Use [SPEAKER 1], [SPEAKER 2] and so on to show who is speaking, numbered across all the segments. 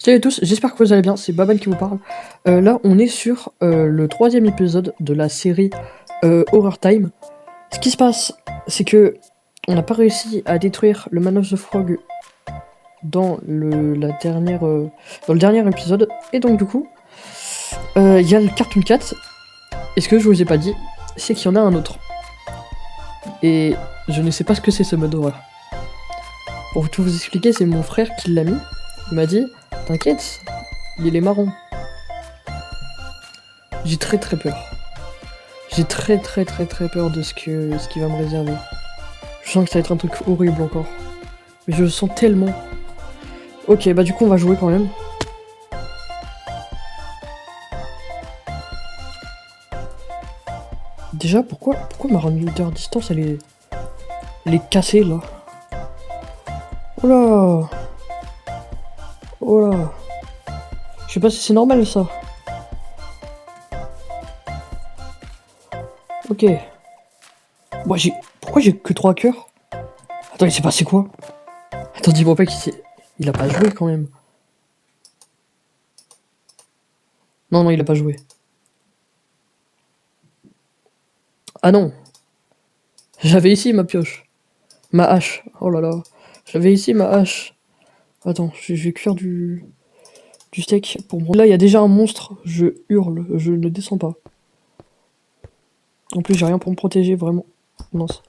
[SPEAKER 1] Salut à tous, j'espère que vous allez bien, c'est Baban qui vous parle. Là, on est sur le 3e épisode de la série Horror Time. Ce qui se passe, c'est que on n'a pas réussi à détruire le Man of the Frog dans le dernier épisode. Et donc, du coup, il y a le Cartoon Cat. Et ce que je vous ai pas dit, c'est qu'il y en a un autre. Et je ne sais pas ce que c'est ce mode horreur. Pour tout vous expliquer, c'est mon frère qui l'a mis. Il m'a dit, t'inquiète, il est marron. J'ai très peur. J'ai très peur de ce qu'il va me réserver. Je sens que ça va être un truc horrible encore. Mais je le sens tellement. Ok, bah du coup on va jouer quand même. Déjà, pourquoi ma render distance elle est cassée là? Oh là! Oh là! Je sais pas si c'est normal ça. Ok. Moi pourquoi j'ai que 3 cœurs? Attends, il s'est passé quoi? Attends, dis-moi pas il a pas joué quand même. Non, il a pas joué. Ah non! J'avais ici ma pioche. Ma hache. Oh là là. J'avais ici ma hache. Attends, je vais cuire du steak pour moi. Là, il y a déjà un monstre. Je hurle. Je ne descends pas. En plus, j'ai rien pour me protéger, vraiment. Mince.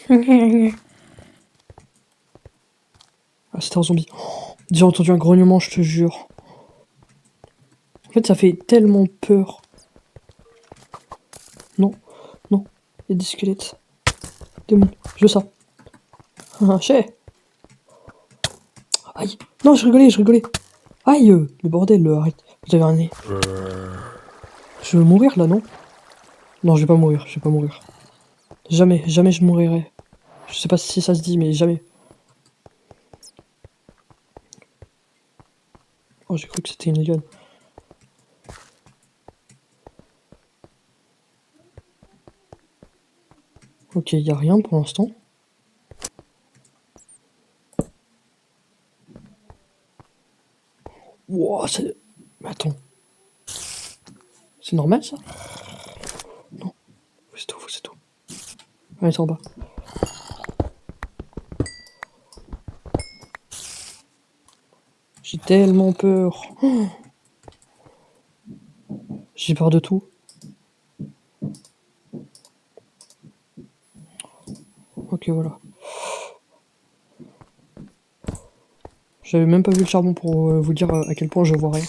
[SPEAKER 1] Ah, c'était un zombie. Oh, j'ai entendu un grognement, je te jure. En fait, ça fait tellement peur. Non, non. Il y a des squelettes. Démon. Je veux ça. Ah, chais. Aïe. Non, je rigolais. Aïe, le bordel, arrête. Vous avez un nez. Je veux mourir, là, non? Non, je vais pas mourir. Jamais je mourirai. Je sais pas si ça se dit, mais jamais. Oh, j'ai cru que c'était une lionne. Ok, y a rien pour l'instant. Wow, c'est... Mais attends. C'est normal, ça? Non. C'est tout. Allez, c'est en bas. J'ai tellement peur. Oh, j'ai peur de tout. Ok, voilà. J'avais même pas vu le charbon pour vous dire à quel point je vois rien.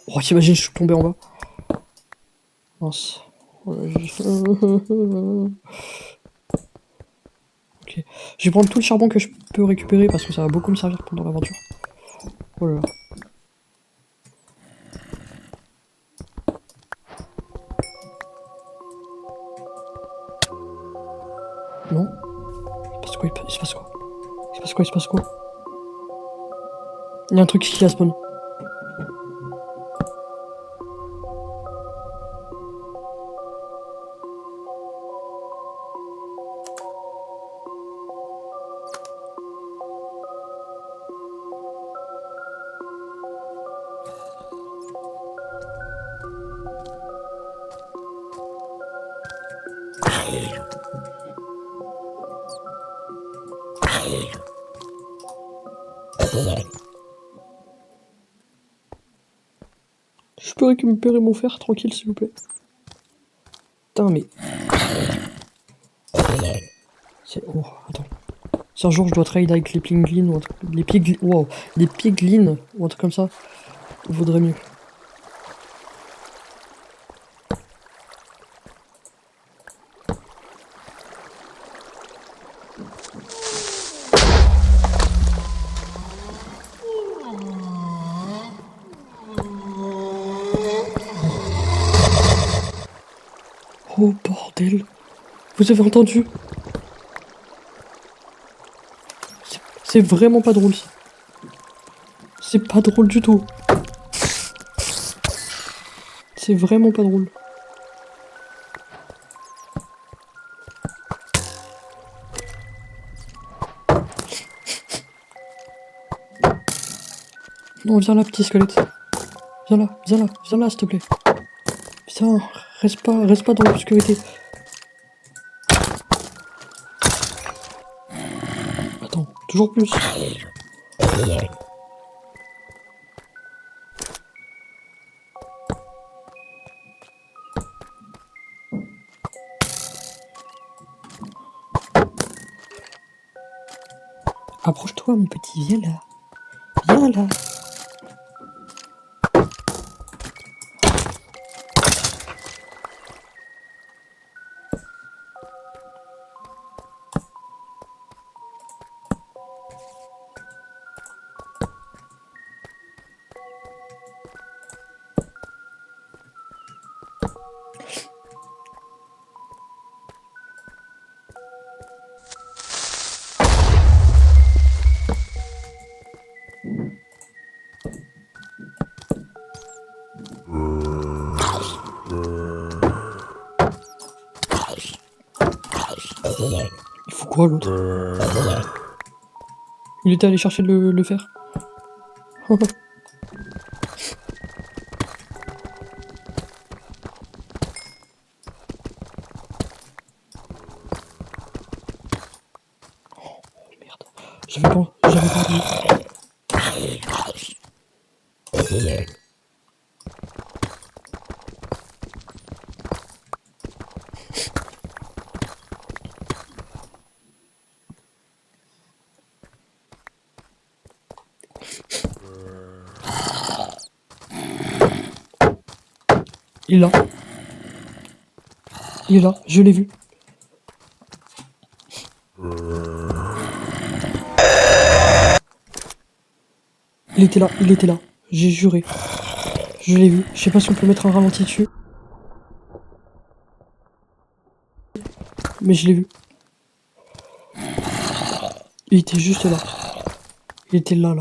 [SPEAKER 1] Oh, t'imagines, je suis tombé en bas. Mince. Ok. Je vais prendre tout le charbon que je peux récupérer parce que ça va beaucoup me servir pendant l'aventure. Oh là là. Non. Il se passe quoi? Il se passe quoi? Il y a un truc qui a spawn. Je peux récupérer mon fer tranquille, s'il vous plaît. Putain, mais... Oh, attends. Si un jour je dois trade avec les piglins ou un truc... Les piglins ou un truc comme ça, vaudrait mieux. Oh bordel. Vous avez entendu? C'est vraiment pas drôle ça. C'est pas drôle du tout. C'est vraiment pas drôle. Non, viens là, petit squelette. Viens là, s'il te plaît. Putain, reste pas dans l'obscurité. Attends, toujours plus. Approche-toi, mon petit, viens là. Viens là. Il faut quoi l'autre? Il était allé chercher le fer. Merde. J'avais pas envie. Il est là. Il est là, je l'ai vu. Il était là. J'ai juré. Je l'ai vu. Je sais pas si on peut mettre un ralenti dessus. Mais je l'ai vu. Il était juste là. Il était là.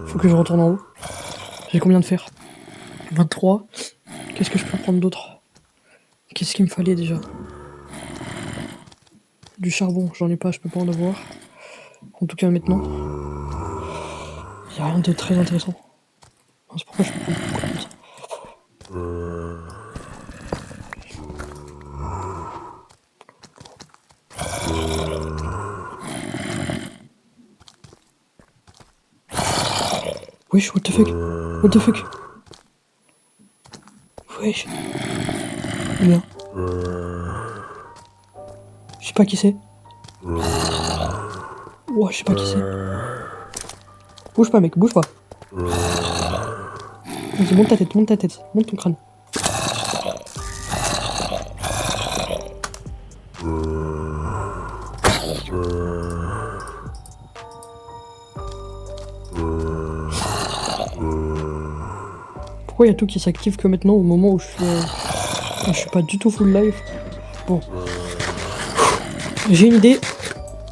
[SPEAKER 1] Faut que je retourne en haut. J'ai combien de fer? 23. Qu'est-ce que je peux prendre d'autre? Qu'est-ce qu'il me fallait déjà? Du charbon, j'en ai pas, je peux pas en avoir. En tout cas maintenant. Y'a rien de très intéressant. C'est pourquoi je peux prendre beaucoup comme ça. Wesh, what the fuck? What the fuck? Wesh. Bien. Je sais pas qui c'est. Ouah, je sais pas qui c'est. Bouge pas, mec, bouge pas. Vas-y, monte ta tête, monte ton crâne. Pourquoi il y a tout qui s'active que maintenant au moment où je suis pas du tout full live? Bon. J'ai une idée.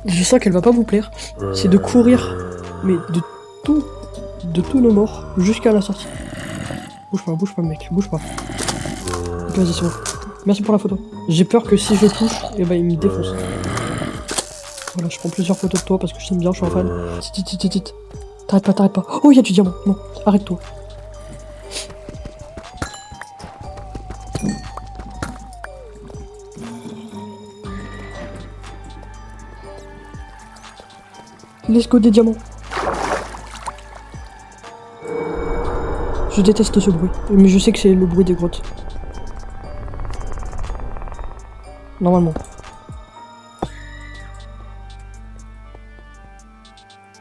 [SPEAKER 1] Je sens qu'elle va pas vous plaire. C'est de courir, mais de tous nos morts jusqu'à la sortie. Bouge pas mec, bouge pas. Vas-y, c'est bon. Merci pour la photo. J'ai peur que si je touche, eh ben il me défonce. Voilà, je prends plusieurs photos de toi parce que je t'aime bien, je suis un fan. T'arrêtes pas. Oh, il y a du diamant. Non, arrête-toi. Let's go des diamants. Je déteste ce bruit, mais je sais que c'est le bruit des grottes. Normalement.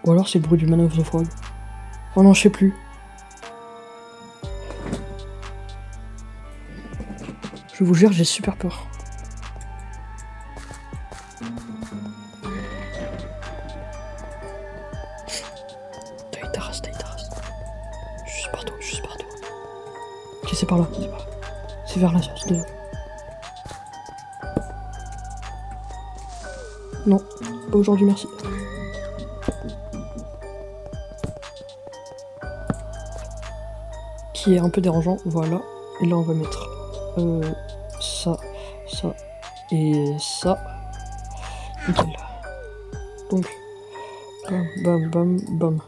[SPEAKER 1] Ou alors c'est le bruit du Man of the Frog. Oh non, je sais plus. Je vous jure, j'ai super peur. Taille ta race. Juste partout. Ok, c'est par là. C'est vers la source de... Non, pas aujourd'hui, merci. Qui est un peu dérangeant, voilà. Et là, on va mettre ça, Et ça. Nickel. Donc. Bam, bam, bam, bam.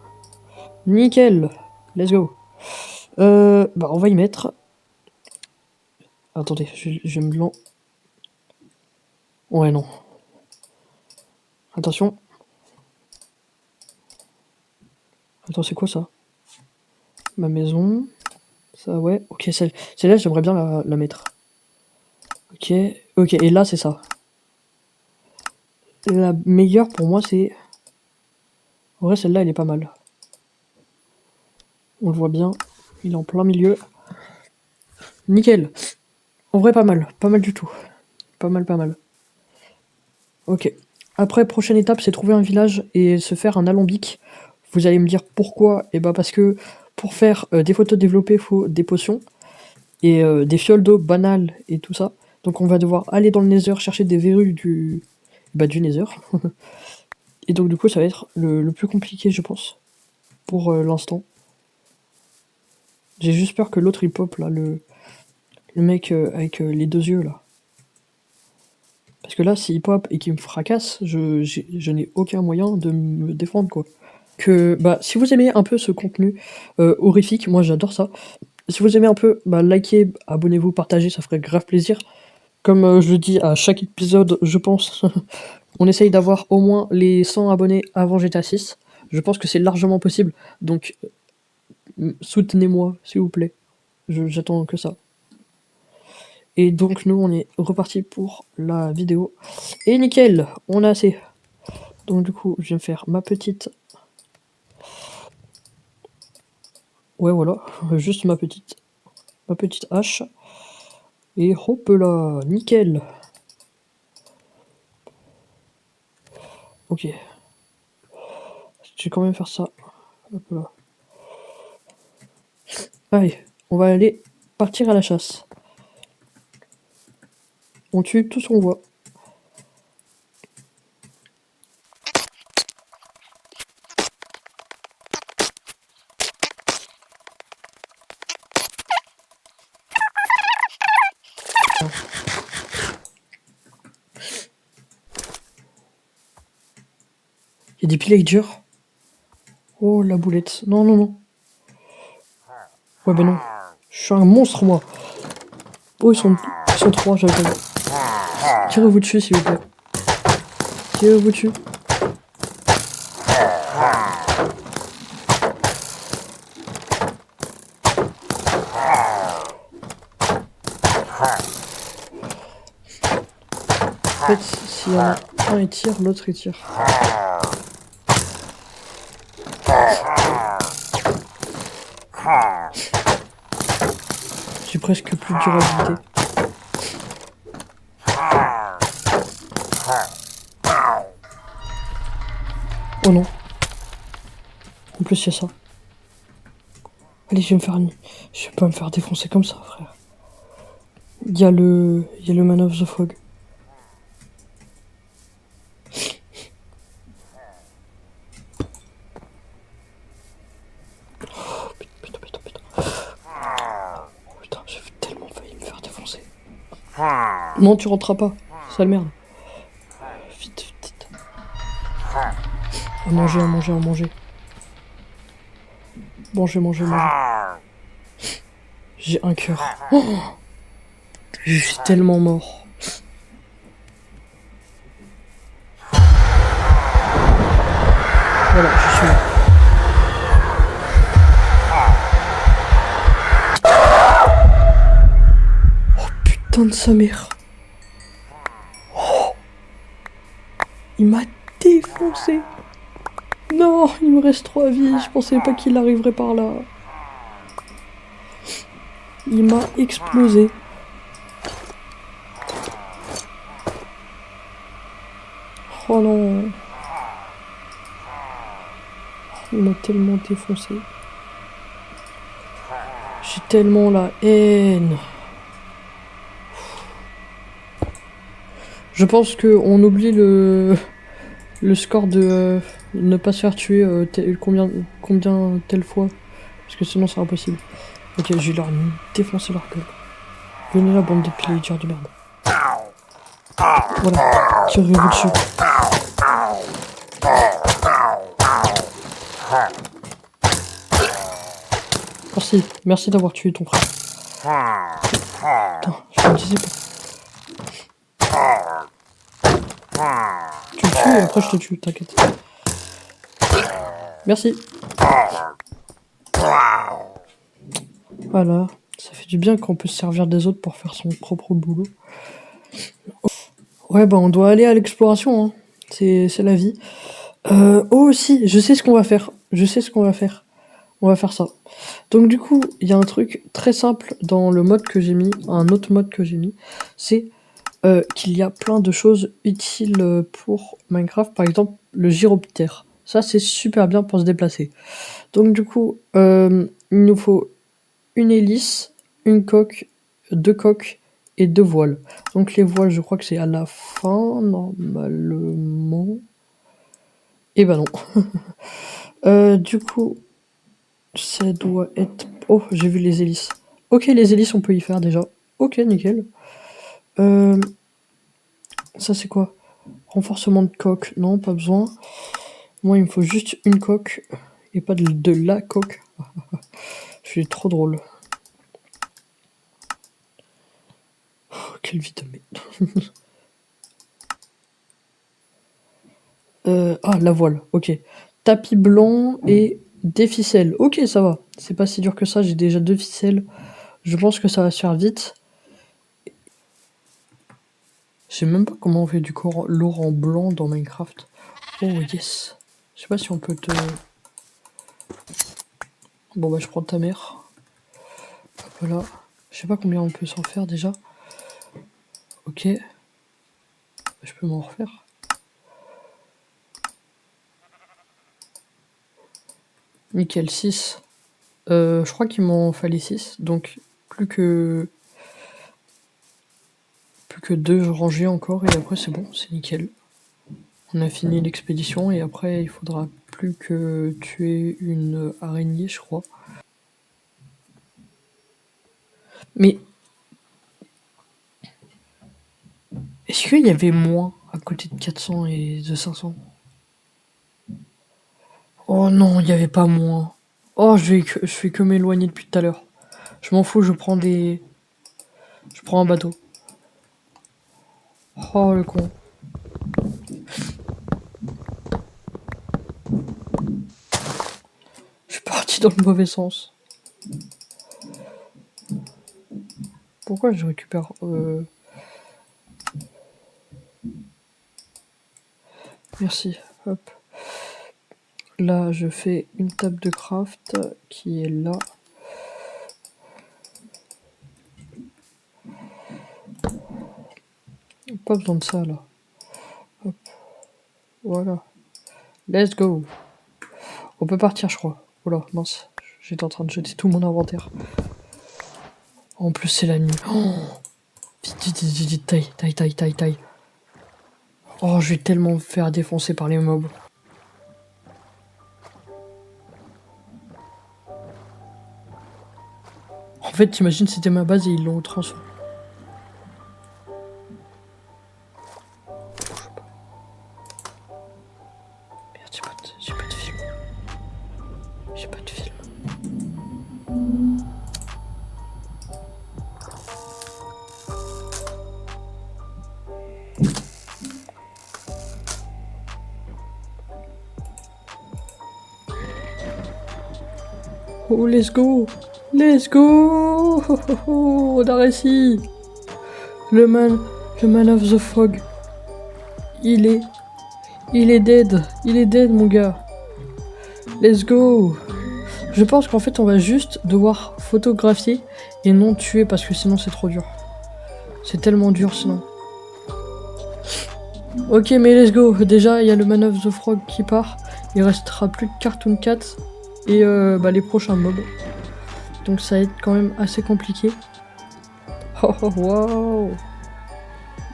[SPEAKER 1] Nickel. Let's go. Bah, on va y mettre. Attendez, je me blanc. Ouais, non. Attention. Attends, c'est quoi ça? Ma maison. Ça, ouais. Ok, celle-là, j'aimerais bien la mettre. Ok, ok, et là, c'est ça. La meilleure pour moi, c'est... En vrai, celle-là, elle est pas mal. On le voit bien. Il est en plein milieu. Nickel. En vrai, pas mal. Pas mal du tout. Pas mal, pas mal. Ok. Après, prochaine étape, c'est trouver un village et se faire un alambic. Vous allez me dire pourquoi? Et bah parce que pour faire des photos développées, il faut des potions et des fioles d'eau banales et tout ça. Donc on va devoir aller dans le Nether chercher des verrues du Nether. Et donc du coup ça va être le plus compliqué je pense pour l'instant. J'ai juste peur que l'autre il pop là, le mec avec les deux yeux là. Parce que là s'il pop et qu'il me fracasse, je n'ai aucun moyen de me défendre quoi. Que bah si vous aimez un peu ce contenu horrifique, moi j'adore ça. Si vous aimez un peu, bah likez, abonnez-vous, partagez, ça ferait grave plaisir. Comme je le dis à chaque épisode, je pense, on essaye d'avoir au moins les 100 abonnés avant GTA 6. Je pense que c'est largement possible, donc soutenez-moi, s'il vous plaît. J'attends que ça. Et donc nous, on est reparti pour la vidéo. Et nickel, on a assez. Donc du coup, je vais me faire ma petite... Ouais, voilà, juste ma petite hache. Et hop là, nickel. Ok. Je vais quand même faire ça. Hop là. Allez, on va aller partir à la chasse. On tue tout ce qu'on voit. Il y a des pillagers. Oh la boulette. Non, non, non. Ouais, ben non. Je suis un monstre, moi. Oh, ils sont trois, j'avais pas vu. Tirez-vous dessus, s'il vous plaît. Tirez-vous dessus. En fait, s'il y en a un, il tire, l'autre, il tire. J'ai presque plus de durabilité. Oh non. En plus, il y a ça. Allez, je vais pas me faire défoncer comme ça, frère. Il y a le Man of the Fog. Oh, putain. Oh, putain, j'ai tellement failli me faire défoncer. Non, tu rentreras pas. Sale merde. Vite. À manger. Bon, je vais manger. J'ai un cœur. Oh, je suis tellement mort. Voilà, je suis mort. Oh putain de sa mère. Oh, il m'a défoncé. Non, il me reste 3 vies. Je pensais pas qu'il arriverait par là. Il m'a explosé. Oh non. Il m'a tellement défoncé. J'ai tellement la haine. Je pense qu'on oublie le score de ne pas se faire tuer combien telle fois. Parce que sinon c'est impossible. Ok, je vais leur défoncer leur gueule. Venez là, bande de pillagers de merde. Voilà, tirez-vous dessus. Merci d'avoir tué ton frère. Putain, je me disais pas. Tu le tues et après je te tue, t'inquiète. Merci. Voilà, ça fait du bien qu'on peut se servir des autres pour faire son propre boulot. Ouais, bah on doit aller à l'exploration, hein. C'est la vie. Oh si, je sais ce qu'on va faire. On va faire ça. Donc du coup, il y a un truc très simple dans le mode que j'ai mis, un autre mode que j'ai mis, c'est qu'il y a plein de choses utiles pour Minecraft. Par exemple, le gyroptère. Ça, c'est super bien pour se déplacer. Donc du coup, il nous faut une hélice, une coque, 2 coques et 2 voiles. Donc les voiles, je crois que c'est à la fin, normalement. Et bah non. Du coup, ça doit être... Oh, j'ai vu les hélices. Ok, les hélices, on peut y faire déjà. Ok, nickel. Ça, c'est quoi? Renforcement de coque. Non, pas besoin. Moi, il me faut juste une coque. Et pas de la coque. Je suis trop drôle. Oh, quelle vitamine. Ah, la voile. Ok. Tapis blanc et des ficelles. Ok, ça va. C'est pas si dur que ça. J'ai déjà 2 ficelles. Je pense que ça va se faire vite. Je sais même pas comment on fait du l'or en blanc dans Minecraft. Oh yes. Je sais pas si on peut te... Bon bah je prends ta mère. Voilà. Je sais pas combien on peut s'en faire déjà. Ok. Je peux m'en refaire. Nickel, 6. Je crois qu'il m'en fallait 6. Donc plus que 2 rangées encore et après c'est bon, c'est nickel. On a fini l'expédition et après il faudra plus que tuer une araignée, je crois. Mais est-ce qu'il y avait moins à côté de 400 et de 500? Oh non, il n'y avait pas moins. Oh, je fais que m'éloigner depuis tout à l'heure. Je m'en fous, je prends un bateau. Oh le con. Je suis parti dans le mauvais sens. Pourquoi je récupère Merci. Hop. Là, je fais une table de craft qui est là. Pas besoin de ça là. Hop. Voilà. Let's go. On peut partir, je crois. Oh là, mince. J'étais en train de jeter tout mon inventaire. En plus, c'est la nuit. Oh, vite, taille. Oh, je vais tellement me faire défoncer par les mobs. En fait, t'imagines, c'était ma base et ils l'ont transformé. Merde, j'ai pas de film. J'ai pas de film. Oh, let's go! Let's go! On a réussi! Le man of the fog. Il est dead. Il est dead, mon gars. Let's go! Je pense qu'en fait, on va juste devoir photographier et non tuer parce que sinon, c'est trop dur. C'est tellement dur sinon. Ok, mais let's go. Déjà, il y a le Man of the Frog qui part. Il restera plus que Cartoon Cat et les prochains mobs. Donc ça va être quand même assez compliqué. Oh, wow!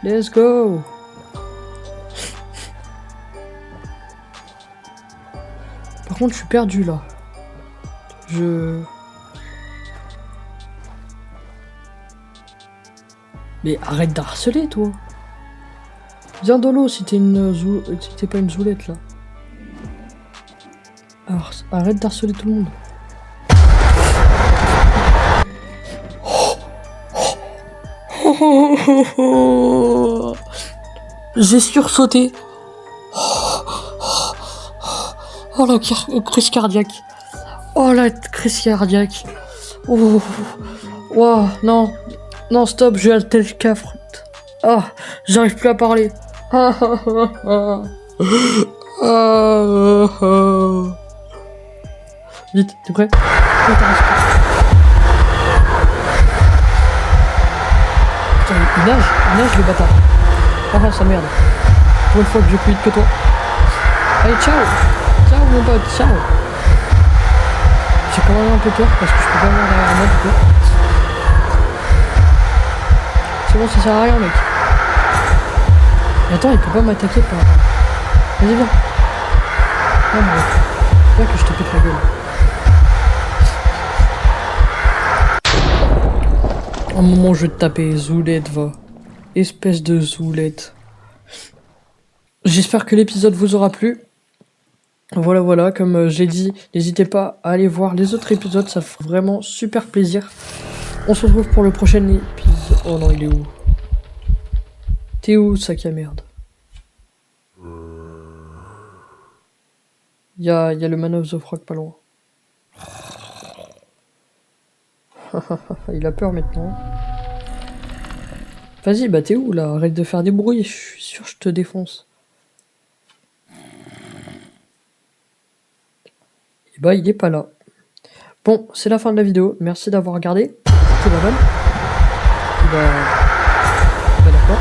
[SPEAKER 1] Let's go! Par contre, je suis perdu là. Mais arrête d'harceler, toi! Viens de l'eau si t'es si t'es pas une zoulette là. Alors, arrête d'harceler tout le monde. J'ai sursauté. Oh la crise cardiaque. Oh la crise cardiaque. Oh. Wow, non. Non, stop, je vais à tel cafre. Ah, j'arrive plus à parler. Vite, t'es prêt? Putain, il nage le bâtard. Ah, sa merde. Pour une fois que je plus vite que toi. Allez, ciao. Ciao mon pote, ciao. J'ai quand même un peu peur parce que je peux pas voir derrière moi du coup. C'est bon, ça sert à rien mec. Mais attends, il peut pas m'attaquer par... Vas-y, viens. Non, mais... Viens que je te pète la gueule. Un moment, je vais te taper. Zoulette, va. Espèce de zoulette. J'espère que l'épisode vous aura plu. Voilà, comme j'ai dit, n'hésitez pas à aller voir les autres épisodes, ça fait vraiment super plaisir. On se retrouve pour le prochain épisode. Oh non, il est où? T'es où, sac à merde? Il y a le Man of the Frog pas loin. Il a peur maintenant. Vas-y, bah t'es où là? Arrête de faire des bruits, je suis sûr que je te défonce. Et bah il est pas là. Bon, c'est la fin de la vidéo. Merci d'avoir regardé. C'était Baban. Et bah d'accord.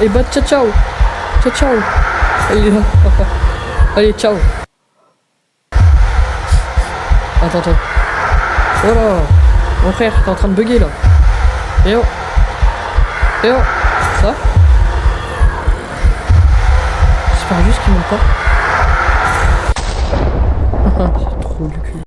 [SPEAKER 1] Et bah ciao ciao. Ciao ciao. Allez, allez ciao. Attends. Oh là. Mon frère, t'es en train de bugger là. Eh oh. Ça? J'espère juste qu'il monte pas.